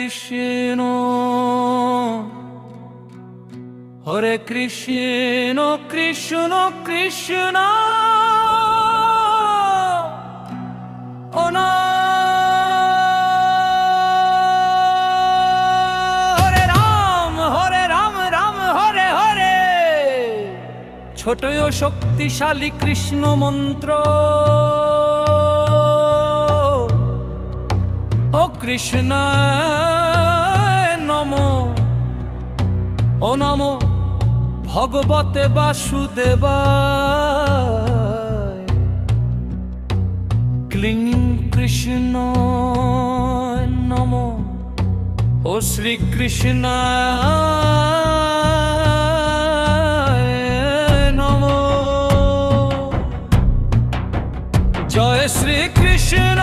কৃষ্ণ হরে কৃষ্ণ কৃষ্ণ কৃষ্ণ ও না ছোট ও শক্তিশালী কৃষ্ণ মন্ত্র ও কৃষ্ণ নমো ও নমো ভগবতে বাসুদেবায় ক্লিং কৃষ্ণ নমো ও শ্রীকৃষ্ণ জয় শ্রী কৃষ্ণ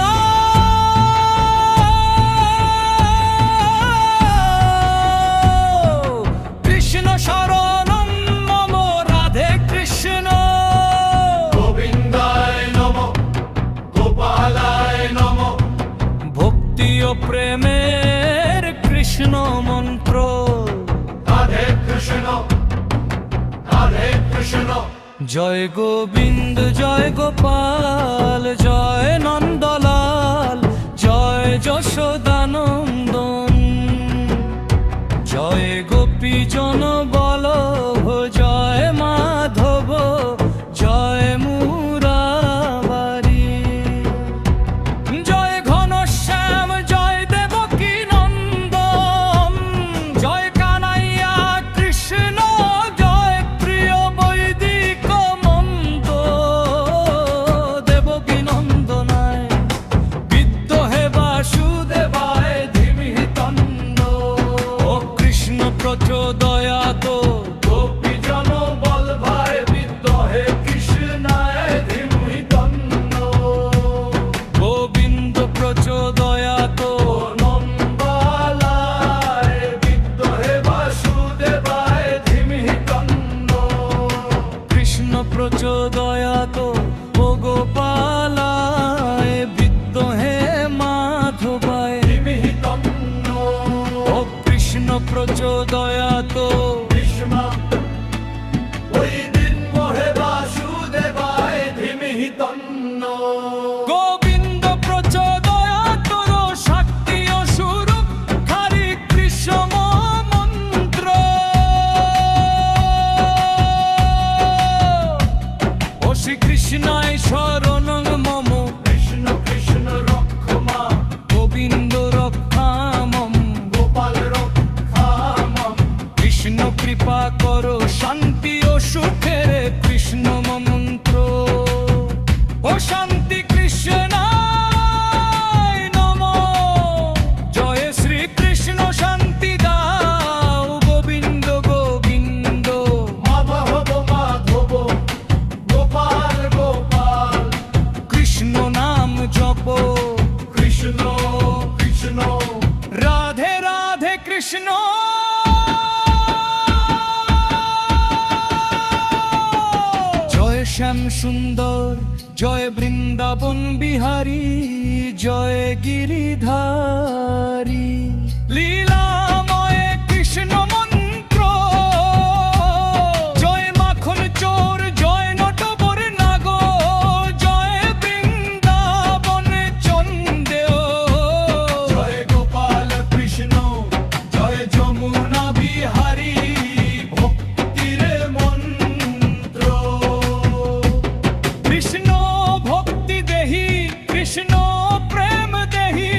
কৃষ্ণ শরণম মম রাধে কৃষ্ণ গোবিন্দায় নমঃ গোপালায় নমঃ ভক্তি ও প্রেমের কৃষ্ণ মন্ত্র রাধে কৃষ্ণ রাধে কৃষ্ণ জয় গোবিন্দ জয় গোপাল জয় নন্দলাল জয় যশোদানন্দন জয় গোপীজন বল্লভ জয় মাধব জয় মুরারি জয় ঘনশ্যাম জয় দেবকী নন্দন জয় কানাইয়া কৃষ্ণ জয় প্রিয় বৈদিক মন্দ দেবকী নন্দনায় বিদ্যহে বাসুদেবায় ধীমহি তন্ন ও কৃষ্ণ প্রচোদয়াত গোপীজন বল্লভায় বিদ্মহে কৃষ্ণায় ধীমহি তন্ন গোবিন্দ প্রচোদয়াত নন্দলায় বিদ্মহে বাসুদেবায় ধীমহি তন্ন কৃষ্ণ প্রচোদয়াত ও গোপালায় বিদ্যহে মাধবায় ধীমহি তন্ন ও কৃষ্ণ প্রচোদয়াত ভীষ্ম ওই বিদ্মহে বাসুদেবায় ধীমহি তন্ন গোবিন্দ প্রচোদয়াত শক্তি ও স্বরূপ হরি কৃষ্ণ মন্ত্র ও শ্রীকৃষ্ণায় শরণং মম কৃষ্ণ কৃষ্ণ রক্ষ মা গোবিন্দ রক্ষামম গোপাল রক্ষামম কৃষ্ণ কৃপা করো শান্তি ও সুখের কৃষ্ণ মন্ত্র ও শান্তি কৃষ্ণ নম জয় শ্রী কৃষ্ণ শান্তি দাও গোবিন্দ গোবিন্দ মাধব মাধব গোপাল গোপাল কৃষ্ণ নাম জপ কৃষ্ণ কৃষ্ণ রাধে রাধে কৃষ্ণ জয় শ্যাম সুন্দর জয় বৃন্দাবন বিহারী জয় গিরিধারী লীলাময় কৃষ্ণ মন্ত্র জয় মাখন চোর জয় নটবর নাগ জয় বৃন্দাবন চন্দেও জয় গোপাল কৃষ্ণ জয় যমুনা বিহারী ভক্তির মন্ত্র কৃষ্ণ ভক্তি দেহি কৃষ্ণ প্রেম দেহি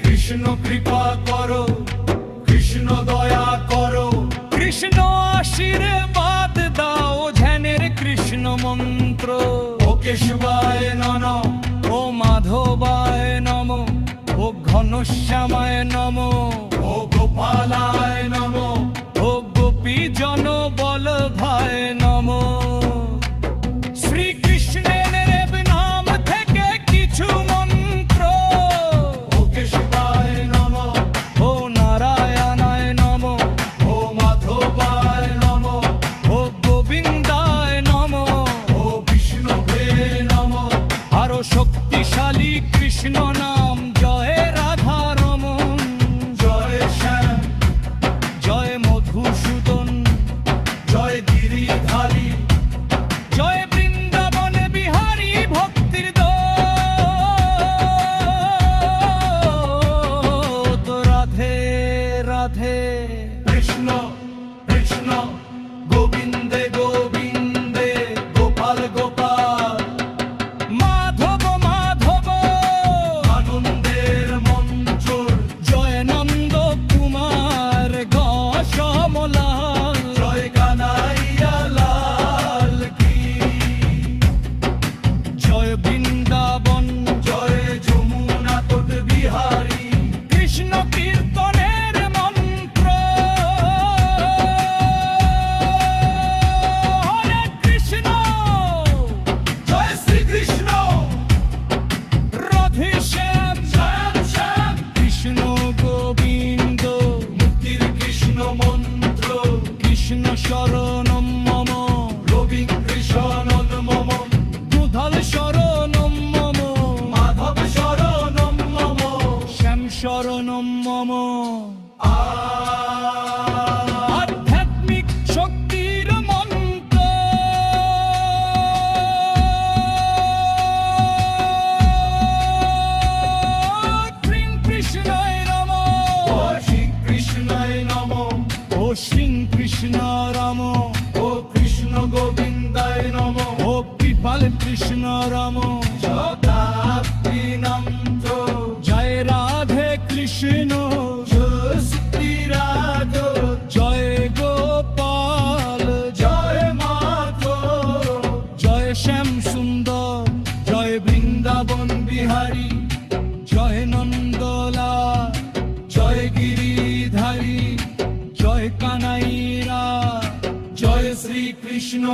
কৃষ্ণ কৃপা করো কৃষ্ণ দয়া করো কৃষ্ণ আশীর্বাদ দাও ধ্যানের কৃষ্ণ মন্ত্র ও কেশবায় নম ও মাধবায় নম ও ঘনশ্যামায় নম ও গোপালায় নম ও গোপীজন বল্লভায় নম শ্রীকৃষ্ণের নাম থেকে কিছু মন্ত্র ও কেশবায় নম ও নারায়ণায় নম ও মাধবায় নম ও গোবিন্দায় নম ও বিষ্ণুবে নম আরো শক্তিশালী কৃষ্ণ নাম জয় রাধা রমন জয় শরণম মম আধ্যাত্মিক শক্তির মন্ত্র শ্রী কৃষ্ণায় নমঃ ও শ্রী কৃষ্ণায় নমঃ ও শ্রী কৃষ্ণ রাম ও কৃষ্ণ গোবিন্দায় নমঃ ও কৃপাল কৃষ্ণ রাম শতাব্দীনন্ত জয় রাধে কৃষ্ণ জয় রাধা জয় গোপাল জয় মাধব জয় শ্যাম সুন্দর জয় বৃন্দাবন বিহারী জয় নন্দলা জয় গিরিধারী জয় কানাইরা জয় শ্রী কৃষ্ণ